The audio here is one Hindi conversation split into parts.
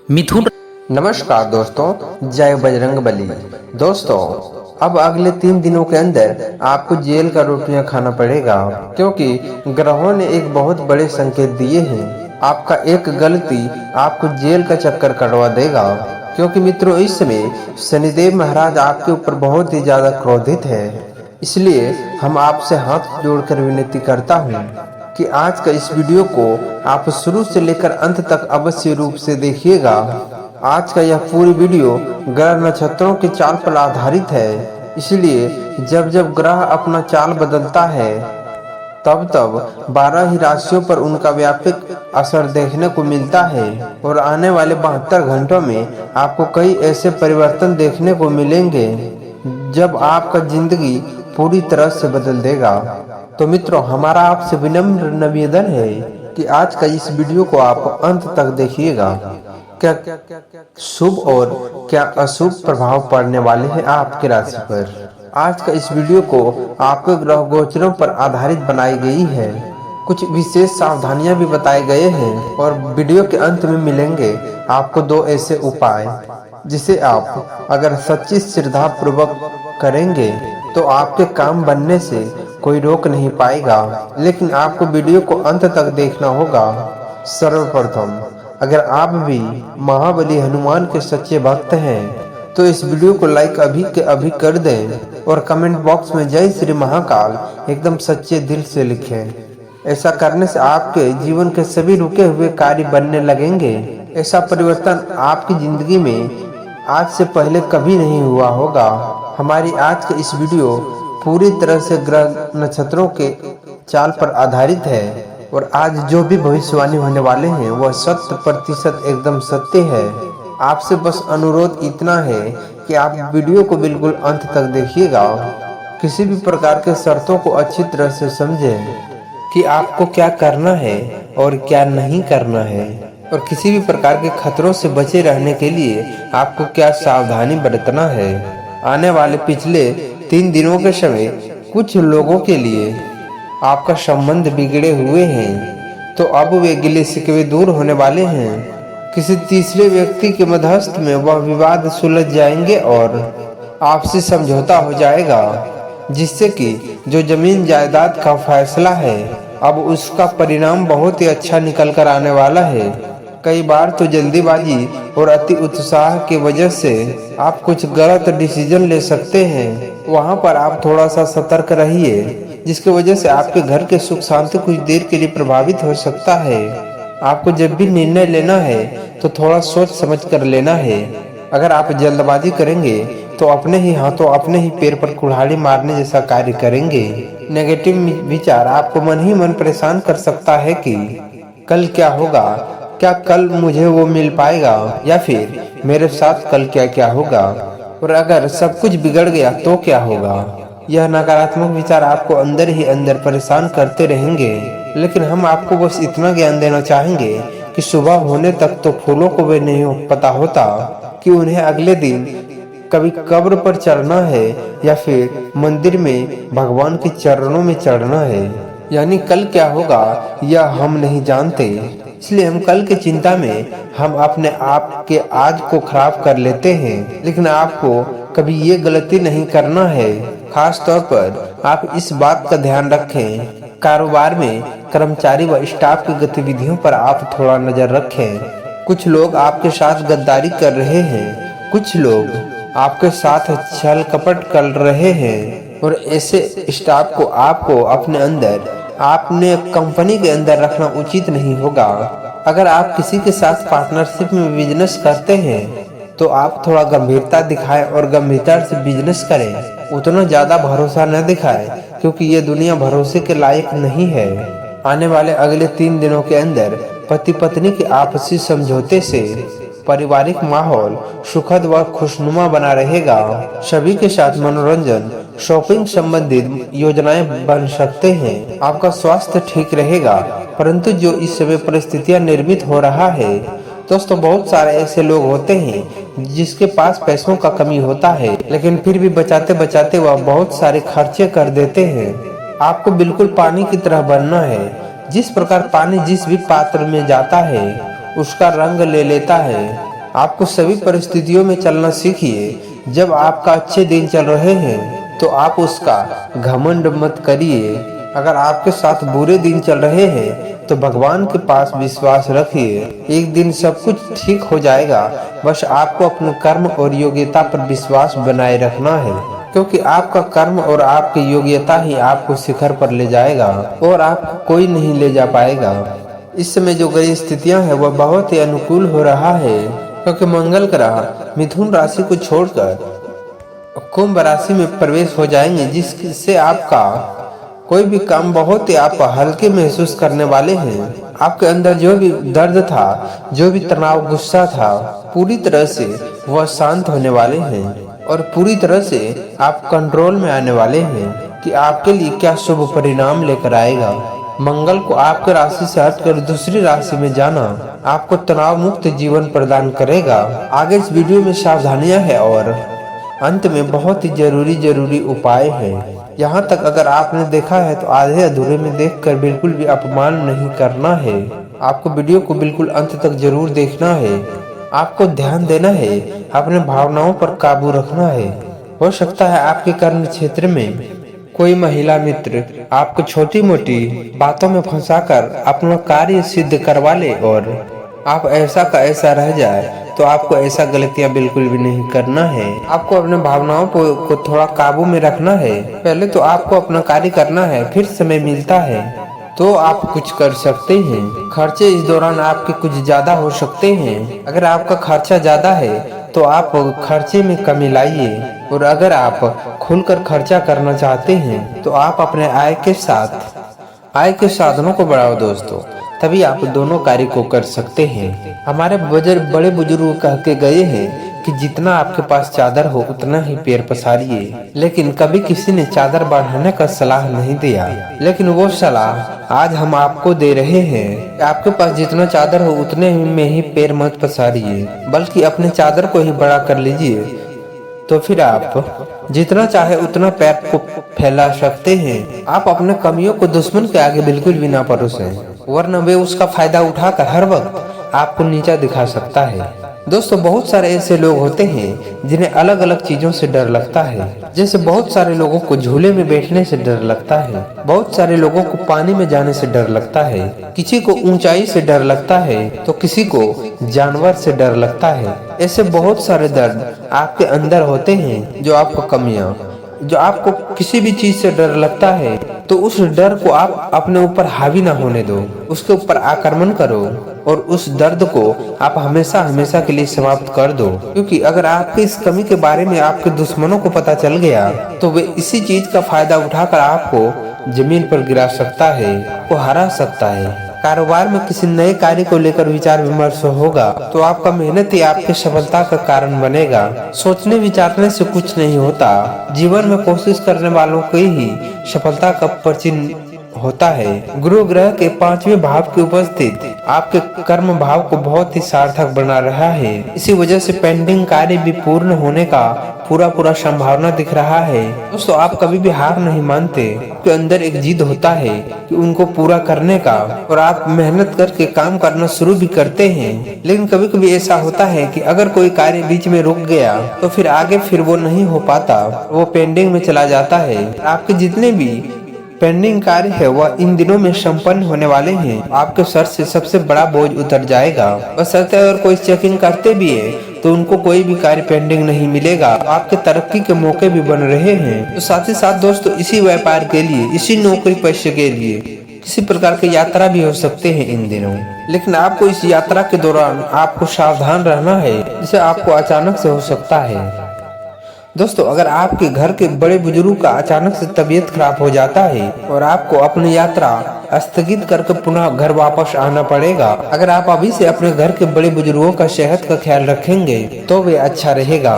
मिथुन। नमस्कार दोस्तों, जय बजरंगबली। दोस्तों, अब अगले 3 दिनों के अंदर आपको जेल का रोटियां खाना पड़ेगा, क्योंकि ग्रहों ने एक बहुत बड़े संकेत दिए हैं। आपका एक गलती आपको जेल का चक्कर कटवा देगा, क्योंकि मित्रों इस समय शनिदेव महाराज आपके ऊपर बहुत ही ज्यादा क्रोधित है। इसलिए हम आपसे हाथ जोड़कर विनती करता हूँ कि आज का इस वीडियो को आप शुरू से लेकर अंत तक अवश्य रूप से देखिएगा। आज का यह पूरी वीडियो ग्रह नक्षत्रों की चाल पर आधारित है, इसलिए जब जब ग्रह अपना चाल बदलता है तब तब 12 ही राशियों पर उनका व्यापक असर देखने को मिलता है और आने वाले 72 घंटों में आपको कई ऐसे परिवर्तन देखने को मिलेंगे जब आपका जिंदगी पूरी तरह से बदल देगा। तो मित्रों, हमारा आपसे विनम्र निवेदन है कि आज का इस वीडियो को आप अंत तक देखिएगा। क्या शुभ और क्या अशुभ प्रभाव पड़ने वाले हैं आपकी राशि पर। आज का इस वीडियो को आपके ग्रह गोचरों पर आधारित बनाई गई है। कुछ विशेष सावधानियां भी बताए गए हैं और वीडियो के अंत में मिलेंगे आपको 2 ऐसे उपाय जिसे आप अगर सच्ची श्रद्धा पूर्वक करेंगे तो आपके काम बनने से कोई रोक नहीं पाएगा, लेकिन आपको वीडियो को अंत तक देखना होगा। सर्वप्रथम, अगर आप भी महाबली हनुमान के सच्चे भक्त हैं तो इस वीडियो को लाइक अभी के अभी कर दें और कमेंट बॉक्स में जय श्री महाकाल एकदम सच्चे दिल से लिखें। ऐसा करने से आपके जीवन के सभी रुके हुए कार्य बनने लगेंगे। ऐसा परिवर्तन आपकी जिंदगी में आज से पहले कभी नहीं हुआ होगा। हमारी आज का इस वीडियो पूरी तरह से ग्रह नक्षत्रों के चाल पर आधारित है और आज जो भी भविष्यवाणी होने वाले हैं वह 100% एकदम सत्य है। आपसे बस अनुरोध इतना है कि आप वीडियो को बिल्कुल अंत तक देखिएगा। किसी भी प्रकार के शर्तों को अच्छी तरह से समझें कि आपको क्या करना है और क्या नहीं करना है, और किसी भी प्रकार के खतरों से बचे रहने के लिए आपको क्या सावधानी बरतना है। आने वाले पिछले 3 दिनों के समय कुछ लोगों के लिए आपका संबंध बिगड़े हुए हैं, तो अब वे गिले शिकवे दूर होने वाले हैं। किसी तीसरे व्यक्ति के मध्यस्थ में वह विवाद सुलझ जाएंगे और आपसी समझौता हो जाएगा, जिससे कि जो जमीन जायदाद का फैसला है अब उसका परिणाम बहुत ही अच्छा निकल कर आने वाला है। कई बार तो जल्दीबाजी और अति उत्साह की वजह से आप कुछ गलत डिसीजन ले सकते हैं। वहां पर आप थोड़ा सा सतर्क रहिए, जिसकी वजह से आपके घर के सुख शांति कुछ देर के लिए प्रभावित हो सकता है। आपको जब भी निर्णय लेना है तो थोड़ा सोच समझ कर लेना है। अगर आप जल्दबाजी करेंगे तो अपने ही हाथों अपने ही पैर पर कुल्हाड़ी मारने जैसा कार्य करेंगे। नेगेटिव विचार आपको मन ही मन परेशान कर सकता है कि कल क्या होगा, क्या कल मुझे वो मिल पाएगा, या फिर मेरे साथ कल क्या क्या होगा, और अगर सब कुछ बिगड़ गया तो क्या होगा। यह नकारात्मक विचार आपको अंदर ही अंदर परेशान करते रहेंगे। लेकिन हम आपको बस इतना ज्ञान देना चाहेंगे कि सुबह होने तक तो फूलों को भी नहीं पता होता कि उन्हें अगले दिन कभी कब्र पर चढ़ना है या फिर मंदिर में भगवान के चरणों में चढ़ना है। यानी कल क्या होगा यह हम नहीं जानते, इसलिए हम कल की चिंता में हम अपने आप के आज को खराब कर लेते हैं। लेकिन आपको कभी ये गलती नहीं करना है। खास तौर पर आप इस बात का ध्यान रखें, कारोबार में कर्मचारी व स्टाफ की गतिविधियों पर आप थोड़ा नजर रखें। कुछ लोग आपके साथ गद्दारी कर रहे हैं, कुछ लोग आपके साथ छल कपट कर रहे हैं, और ऐसे स्टाफ को आपको अपने अंदर आपने कंपनी के अंदर रखना उचित नहीं होगा। अगर आप किसी के साथ पार्टनरशिप में बिजनेस करते हैं तो आप थोड़ा गंभीरता दिखाएं और गंभीरता से बिजनेस करें। उतना ज्यादा भरोसा न दिखाएं, क्योंकि ये दुनिया भरोसे के लायक नहीं है। आने वाले अगले 3 दिनों के अंदर पति पत्नी के आपसी समझौते से पारिवारिक माहौल सुखद व खुशनुमा बना रहेगा। सभी के साथ मनोरंजन, शॉपिंग संबंधित योजनाएं बन सकते हैं। आपका स्वास्थ्य ठीक रहेगा, परंतु जो इस समय परिस्थितियां निर्मित हो रहा है दोस्तों, बहुत सारे ऐसे लोग होते हैं जिसके पास पैसों का कमी होता है, लेकिन फिर भी बचाते बचाते वह बहुत सारे खर्चे कर देते हैं। आपको बिल्कुल पानी की तरह बनना है। जिस प्रकार पानी जिस भी पात्र में जाता है उसका रंग ले लेता है, आपको सभी परिस्थितियों में चलना सीखिए। जब आपका अच्छे दिन चल रहे हैं तो आप उसका घमंड मत करिए। अगर आपके साथ बुरे दिन चल रहे हैं तो भगवान के पास विश्वास रखिए। एक दिन सब कुछ ठीक हो जाएगा। बस आपको अपने कर्म और योग्यता पर विश्वास बनाए रखना है, क्योंकि आपका कर्म और आपकी योग्यता ही आपको शिखर पर ले जाएगा और आपको कोई नहीं ले जा पाएगा। इस समय जो गई स्थितियां हैं वह बहुत ही अनुकूल हो रहा है, क्योंकि मंगल ग्रह मिथुन राशि को छोड़कर कुंभ राशि में प्रवेश हो जाएंगे, जिससे आपका कोई भी काम बहुत ही आप हल्के महसूस करने वाले हैं। आपके अंदर जो भी दर्द था, जो भी तनाव, गुस्सा था, पूरी तरह से वह शांत होने वाले हैं और पूरी तरह से आप कंट्रोल में आने वाले हैं कि आपके लिए क्या शुभ परिणाम लेकर आएगा। मंगल को आपके राशि से हटकर दूसरी राशि में जाना आपको तनाव मुक्त जीवन प्रदान करेगा। आगे इस वीडियो में सावधानियां हैं और अंत में बहुत ही जरूरी उपाय है। यहाँ तक अगर आपने देखा है तो आधे अधूरे में देखकर बिल्कुल भी अपमान नहीं करना है। आपको वीडियो को बिल्कुल अंत तक जरूर देखना है। आपको ध्यान देना है, अपने भावनाओं पर काबू रखना है। हो सकता है आपके कर्म क्षेत्र में कोई महिला मित्र आपको छोटी मोटी बातों में फंसाकर अपना कार्य सिद्ध करवा ले और आप ऐसा का ऐसा रह जाए, तो आपको ऐसा गलतियां बिल्कुल भी नहीं करना है। आपको अपने भावनाओं को थोड़ा काबू में रखना है। पहले तो आपको अपना कार्य करना है, फिर समय मिलता है तो आप कुछ कर सकते हैं। खर्चे इस दौरान आपके कुछ ज्यादा हो सकते हैं। अगर आपका खर्चा ज्यादा है तो आप खर्चे में कमी लाइए, और अगर आप खुलकर खर्चा करना चाहते हैं तो आप अपने आय के साधनों को बढ़ाओ दोस्तों, तभी आप दोनों कार्य को कर सकते हैं। हमारे बड़े बुजुर्ग कह के गए हैं कि जितना आपके पास चादर हो उतना ही पैर पसारिए, लेकिन कभी किसी ने चादर बढ़ाने का सलाह नहीं दिया। लेकिन वो सलाह आज हम आपको दे रहे हैं। आपके पास जितना चादर हो उतने में ही पैर मत पसारिए, बल्कि अपने चादर को ही बड़ा कर लीजिए, तो फिर आप जितना चाहे उतना पैर को फैला सकते हैं। आप अपने कमियों को दुश्मन के आगे बिल्कुल भी ना परोसें, वरना वे उसका फायदा उठाकर हर वक्त आपको नीचा दिखा सकता है। दोस्तों, बहुत सारे ऐसे लोग होते हैं जिन्हें अलग अलग चीजों से डर लगता है। जैसे बहुत सारे लोगों को झूले में बैठने से डर लगता है, बहुत सारे लोगों को पानी में जाने से डर लगता है, किसी को ऊंचाई से डर लगता है तो किसी को जानवर से डर लगता है। ऐसे बहुत सारे दर्द आपके अंदर होते हैं। जो आपको किसी भी चीज से डर लगता है तो उस डर को आप अपने ऊपर हावी ना होने दो, उसके ऊपर आक्रमण करो और उस दर्द को आप हमेशा के लिए समाप्त कर दो। क्योंकि अगर आपके इस कमी के बारे में आपके दुश्मनों को पता चल गया तो वे इसी चीज का फायदा उठाकर आपको जमीन पर गिरा सकता है, आपको हरा सकता है। कारोबार में किसी नए कार्य को लेकर विचार विमर्श होगा तो आपका मेहनत ही आपकी सफलता का कारण बनेगा। सोचने विचारने से कुछ नहीं होता। जीवन में कोशिश करने वालों की ही सफलता का परिचय होता है। गुरु ग्रह के 5वें भाव की उपस्थिति आपके कर्म भाव को बहुत ही सार्थक बना रहा है। इसी वजह से पेंडिंग कार्य भी पूर्ण होने का पूरा संभावना दिख रहा है। दोस्तों, आप कभी भी हार नहीं मानते। आपके अंदर एक जिद होता है कि उनको पूरा करने का, और आप मेहनत करके काम करना शुरू भी करते हैं। लेकिन कभी कभी ऐसा होता है कि अगर कोई कार्य बीच में रुक गया तो फिर आगे वो नहीं हो पाता, वो पेंडिंग में चला जाता है। आपके जितने भी पेंडिंग कार्य है वह इन दिनों में संपन्न होने वाले हैं। आपके सर से सबसे बड़ा बोझ उतर जाएगा। बशर्ते अगर कोई चेकिंग करते भी है तो उनको कोई भी कार्य पेंडिंग नहीं मिलेगा। आपके तरक्की के मौके भी बन रहे हैं। तो साथ ही साथ दोस्तों, इसी व्यापार के लिए, इसी नौकरी पेशे के लिए किसी प्रकार की यात्रा भी हो सकते हैं इन दिनों। लेकिन आपको इस यात्रा के दौरान आपको सावधान रहना है, जिसे आपको अचानक से हो सकता है। दोस्तों, अगर आपके घर के बड़े बुजुर्ग का अचानक से तबीयत खराब हो जाता है और आपको अपनी यात्रा स्थगित करके पुनः घर वापस आना पड़ेगा, अगर आप अभी से अपने घर के बड़े बुजुर्गों का सेहत का ख्याल रखेंगे तो वे अच्छा रहेगा।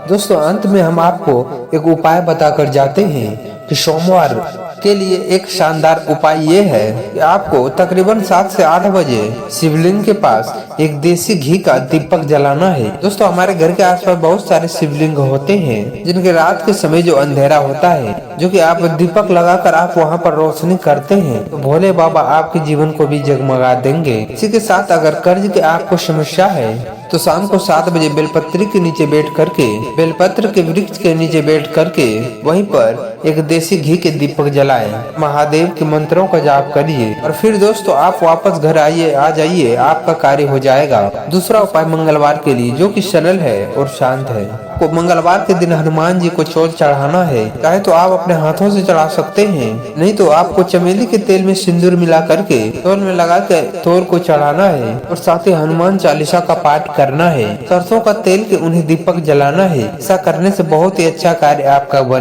दोस्तों, अंत में हम आपको एक उपाय बताकर जाते हैं कि सोमवार के लिए एक शानदार उपाय ये है कि आपको तकरीबन 7 से 8 बजे शिवलिंग के पास एक देसी घी का दीपक जलाना है। दोस्तों, हमारे घर के आसपास बहुत सारे शिवलिंग होते हैं जिनके रात के समय जो अंधेरा होता है, जो कि आप दीपक लगाकर आप वहां पर रोशनी करते हैं तो भोले बाबा आपके जीवन को भी जगमगा देंगे। इसी के साथ अगर कर्ज की आपको समस्या है तो शाम को 7 बजे बेलपत्री के नीचे बैठ करके, बेलपत्र के वृक्ष के नीचे बैठ करके वहीं पर एक देसी घी के दीपक जलाएं, महादेव के मंत्रों का जाप करिए और फिर दोस्तों आप वापस घर आ जाइए, आपका कार्य हो जाएगा। दूसरा उपाय मंगलवार के लिए जो कि सरल है और शांत है। को मंगलवार के दिन हनुमान जी को चौल चढ़ाना है, चाहे तो आप अपने हाथों से चढ़ा सकते हैं, नहीं तो आपको चमेली के तेल में सिंदूर मिला करके तौल में लगा कर तौल को चढ़ाना है और साथ ही हनुमान चालीसा का पाठ करना है। सरसों का तेल के उन्हें दीपक जलाना है। ऐसा करने से बहुत ही अच्छा कार्य आपका बने।